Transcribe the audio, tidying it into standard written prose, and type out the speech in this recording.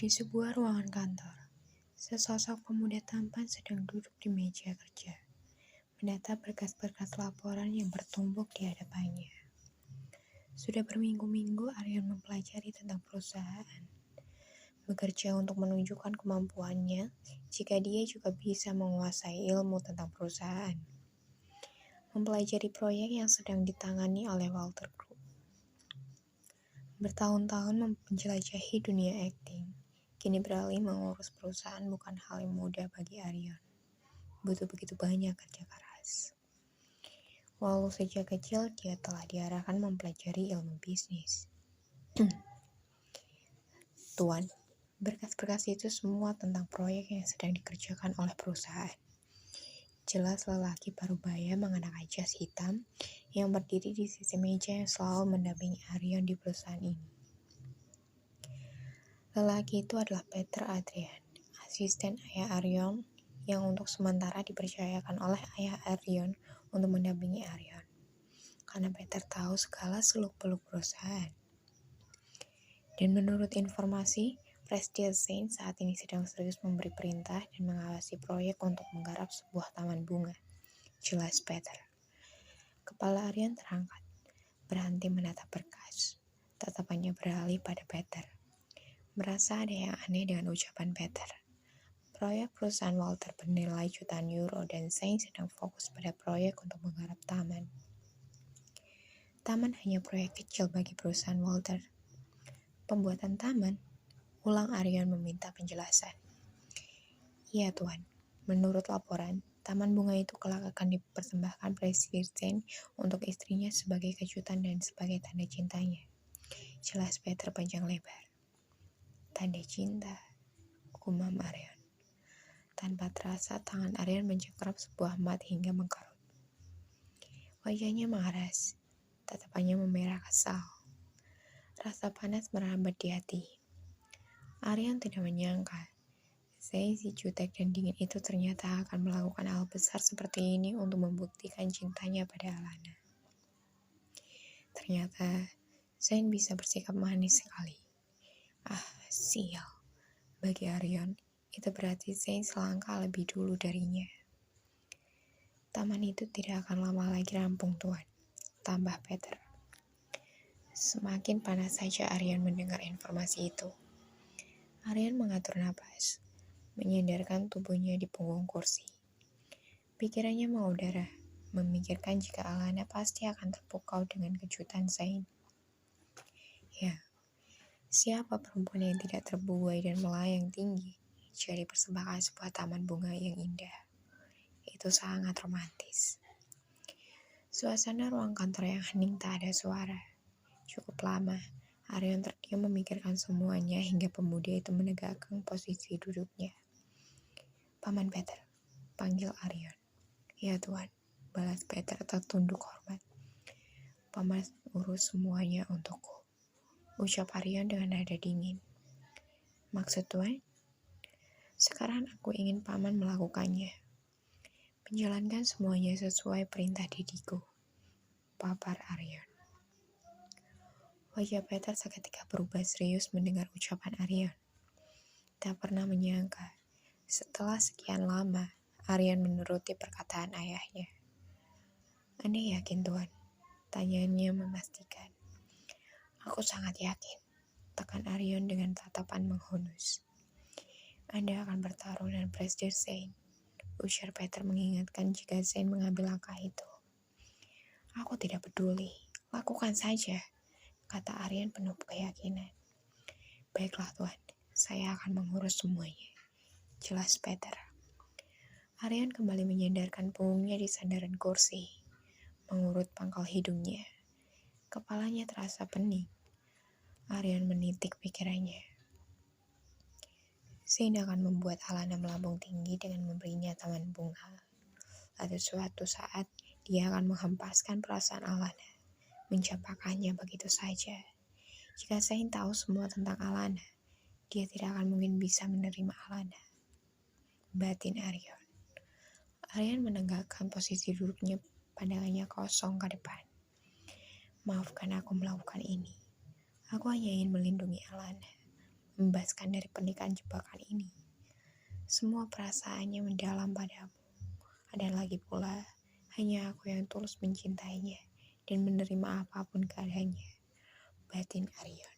Di sebuah ruangan kantor, sesosok pemuda tampan sedang duduk di meja kerja, menatap berkas-berkas laporan yang bertumpuk di hadapannya. Sudah berminggu-minggu Aryan mempelajari tentang perusahaan, bekerja untuk menunjukkan kemampuannya jika dia juga bisa menguasai ilmu tentang perusahaan. Mempelajari proyek yang sedang ditangani oleh Walter Group. Bertahun-tahun menjelajahi dunia akting, kini beralih mengurus perusahaan bukan hal yang mudah bagi Aryan. Butuh begitu banyak kerja keras. Walau sejak kecil dia telah diarahkan mempelajari ilmu bisnis. Tuan, berkas-berkas itu semua tentang proyek yang sedang dikerjakan oleh perusahaan. Jelas lelaki parubaya mengenakan jas hitam yang berdiri di sisi meja yang selalu mendampingi Aryan di perusahaan ini. Lelaki itu adalah Peter Adrian, asisten ayah Aryan yang untuk sementara dipercayakan oleh ayah Aryan untuk mendampingi Aryan. Karena Peter tahu segala seluk-beluk perusahaan. Dan menurut informasi, Presiden Zane saat ini sedang serius memberi perintah dan mengawasi proyek untuk menggarap sebuah taman bunga. Jelas Peter. Kepala Aryan terangkat, berhenti menatap berkas. Tatapannya beralih pada Peter. Merasa ada yang aneh dengan ucapan Peter. Proyek perusahaan Walter bernilai jutaan euro dan Zane sedang fokus pada proyek untuk menggarap taman. Taman hanya proyek kecil bagi perusahaan Walter. Pembuatan taman, ulang Aryan meminta penjelasan. Iya Tuan, menurut laporan, taman bunga itu kelak akan dipersembahkan Presiden untuk istrinya sebagai kejutan dan sebagai tanda cintanya. Jelas Peter panjang lebar. Tanda cinta, gumam Aryan. Tanpa terasa tangan Aryan mencengkeram sebuah mat hingga mengkerut. Wajahnya mengeras, tatapannya memerah kesal. Rasa panas merambat di hati. Aryan tidak menyangka Zane si jutek dan dingin itu ternyata akan melakukan hal besar seperti ini untuk membuktikan cintanya pada Alana. Ternyata Zane bisa bersikap manis sekali. Sial. Bagi Aryan, itu berarti Zane selangkah lebih dulu darinya. Taman itu tidak akan lama lagi rampung, Tuan. Tambah Peter. Semakin panas saja Aryan mendengar informasi itu. Aryan mengatur napas, menyandarkan tubuhnya di punggung kursi. Pikirannya mengudara, memikirkan jika Alana pasti akan terpukau dengan kejutan Zane. Ya, siapa perempuan yang tidak terbuai dan melayang tinggi jadi persembahan sebuah taman bunga yang indah? Itu sangat romantis. Suasana ruang kantor yang hening tak ada suara. Cukup lama, Aryan terdiam memikirkan semuanya hingga pemuda itu menegakkan posisi duduknya. Paman Peter, panggil Aryan. Ya Tuan, balas Peter tertunduk hormat. Paman urus semuanya untukku, ucap Aryan dengan nada dingin. Maksud Tuan? Sekarang aku ingin Paman melakukannya. Menjalankan semuanya sesuai perintah didiku, papar Aryan. Wajah Peter seketika berubah serius mendengar ucapan Aryan. Tak pernah menyangka, setelah sekian lama, Aryan menuruti perkataan ayahnya. Anda yakin Tuan? Tanyanya memastikan. Aku sangat yakin, tekan Aryan dengan tatapan menghunus. Anda akan bertarung dengan Presiden Zane, ujar Peter mengingatkan jika Zane mengambil langkah itu. Aku tidak peduli, lakukan saja, kata Aryan penuh keyakinan. Baiklah Tuan, saya akan mengurus semuanya, jelas Peter. Aryan kembali menyandarkan punggungnya di sandaran kursi, mengurut pangkal hidungnya. Kepalanya terasa pening. Aryan menitik pikirannya. Zane akan membuat Alana melambung tinggi dengan memberinya taman bunga. Lalu suatu saat, dia akan menghempaskan perasaan Alana, mencampakkannya begitu saja. Jika Zane tahu semua tentang Alana, dia tidak akan mungkin bisa menerima Alana. Batin Aryan. Aryan menegakkan posisi duduknya, pandangannya kosong ke depan. Maafkan aku melakukan ini. Aku hanya ingin melindungi Alana. membebaskan dari pernikahan jebakan ini. Semua perasaannya mendalam padamu. Ada lagi pula, hanya aku yang tulus mencintainya dan menerima apapun keadaannya. Batin Aryan.